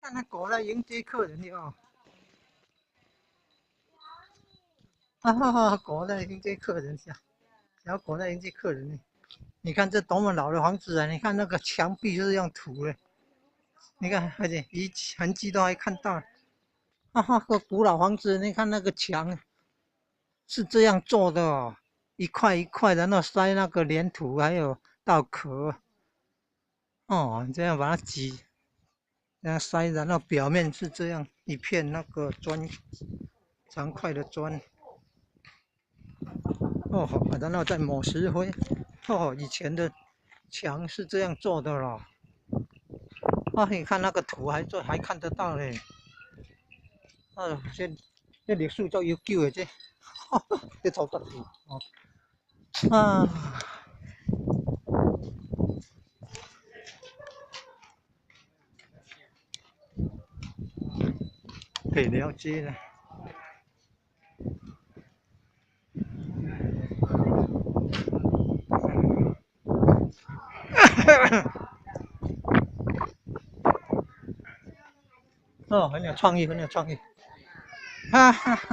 看那狗在迎接客人哟。狗在迎接客人，小狗在迎接客人呢。你看这多么老的房子啊！你看那个墙壁就是用土的，你看，而且痕迹都还看到。个古老房子，你看那个墙是这样做的哦，一块一块的，然后塞那个粘土，还有稻壳。哦，这样把它挤，这样塞，然后表面是这样一片那个砖，长块的砖。哦，然后再抹石灰。哦，以前的墙是这样做的了。你看那个土还看得到嘞。这历史足悠久的这，这土土哦。啊，可以了解了。哦，很有创意，很有创意。哈哈哈。